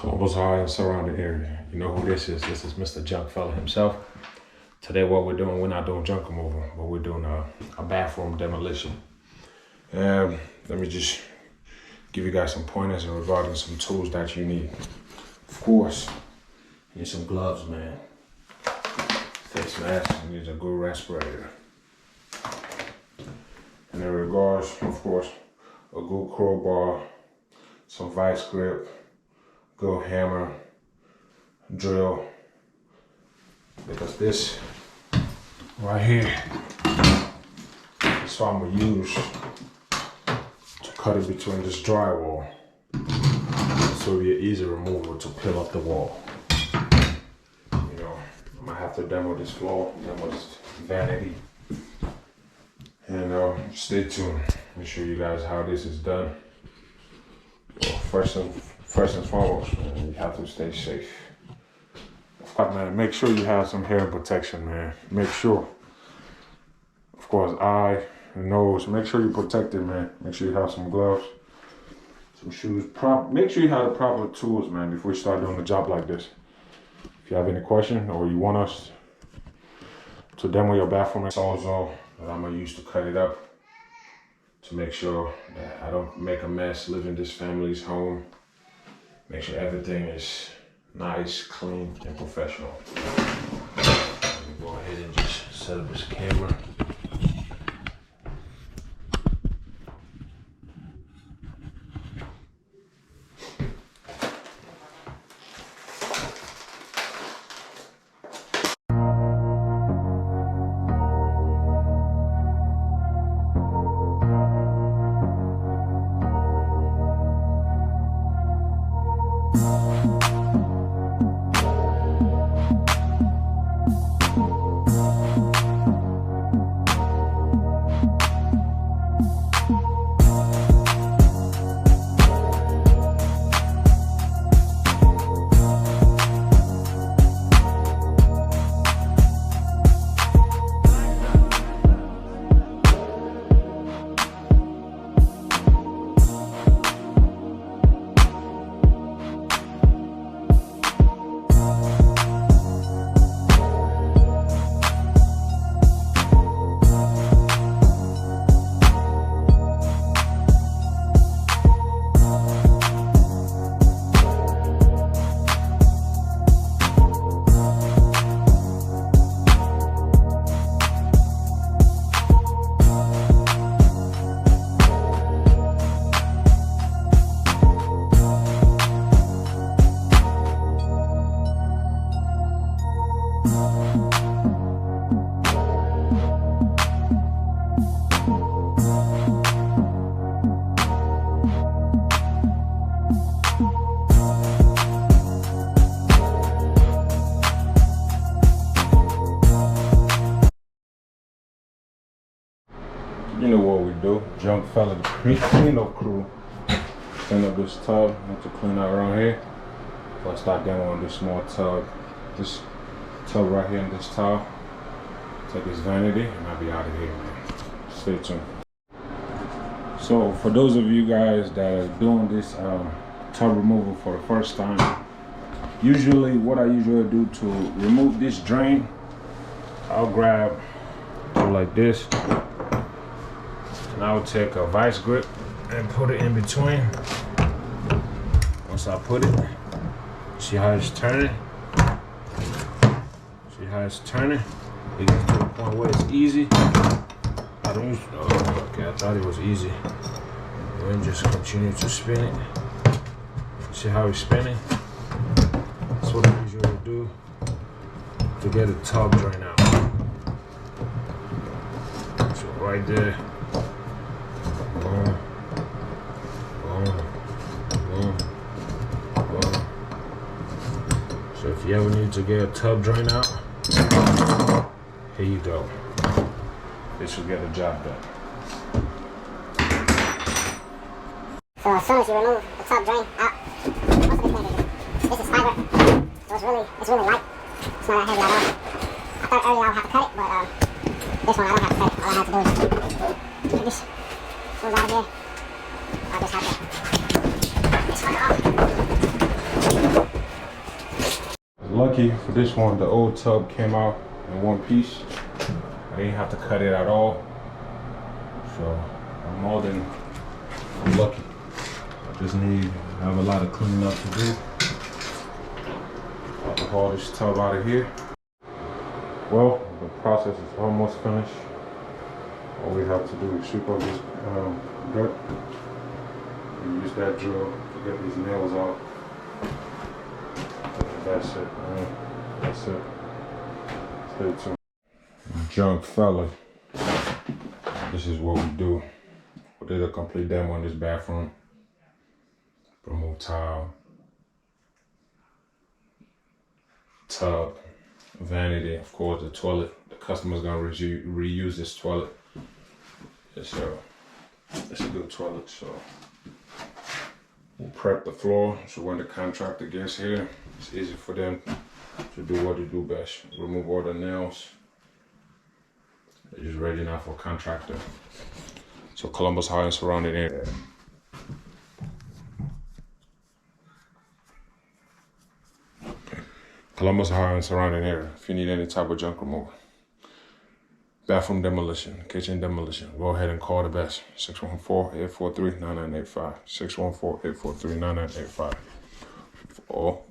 Columbus High and surrounding area. You know who this is? This is Mr. Junk Fella himself. Today what we're doing, we're not doing junk removal, but we're doing a bathroom demolition. And let me just give you guys some pointers regarding some tools that you need. Of course, you need some gloves, man. Face mask, you need a good respirator. And in regards, of course, a good crowbar, some vice grip, good hammer, drill, because this right here is what I'm gonna use to cut it between this drywall, so it'll be an easy removal to peel up the wall. You know, I might have to demo this floor, demo this vanity, and stay tuned. Let me show you guys how this is done. Well, first and foremost, man, you have to stay safe. But man, make sure you have some hair protection, man. Make sure. Of course, eye and nose. Make sure you're protected, man. Make sure you have some gloves, some shoes. Make sure you have the proper tools, man, before you start doing a job like this. If you have any question or you want us to demo your bathroom, it's also that I'm gonna use to cut it up to make sure that I don't make a mess living this family's home. Make sure everything is nice, clean, and professional. Let me go ahead and just set up this camera. You know what we do, Junk Fella, the cleanup crew. Clean up this tub, I have to clean out around here. Before I start demoing this small tub, this tub right here and this towel. Take this vanity and I'll be out of here, man. Stay tuned. So for those of you guys that are doing this tub removal for the first time, usually what I usually do to remove this drain, I'll go like this. And I will take a vice grip and put it in between. Once I put it, see how it's turning? See how it's turning? It gets to the point where it's easy. I don't use, oh, okay, I thought it was easy. And then just continue to spin it. See how it's spinning? That's what I usually do to get the tub drain out. So right there. Boom, boom, boom, boom. So if you ever need to get a tub drain out, here you go. This will get the job done. So as soon as you remove the tub drain out, this is fiber, so it's really light. It's not that heavy at all. I thought earlier I would have to cut it, but this one I don't have to cut it. All I have to do is take this goes out of here. I'll just have to this one off. Lucky for this one, the old tub came out in one piece. I didn't have to cut it at all. So I'm more than lucky. I just have a lot of cleaning up to do. I'll haul this tub out of here. Well, the process is almost finished. All we have to do is sweep up this dirt. And use that drill to get these nails out. That's it, man. That's it. Stay tuned. Junk fella. This is what we do. We did a complete demo in this bathroom. Remove tile, tub, vanity, of course, the toilet. The customer's gonna reuse this toilet. It's a good toilet, so we'll prep the floor so when the contractor gets here, it's easy for them to do what they do best. Remove all the nails. They're just ready now for contractor. So Columbus High and surrounding area. Columbus High and surrounding area. If you need any type of junk removal. Bathroom demolition, kitchen demolition. Go ahead and call the best. 614-843-9985. 614-843-9985. For all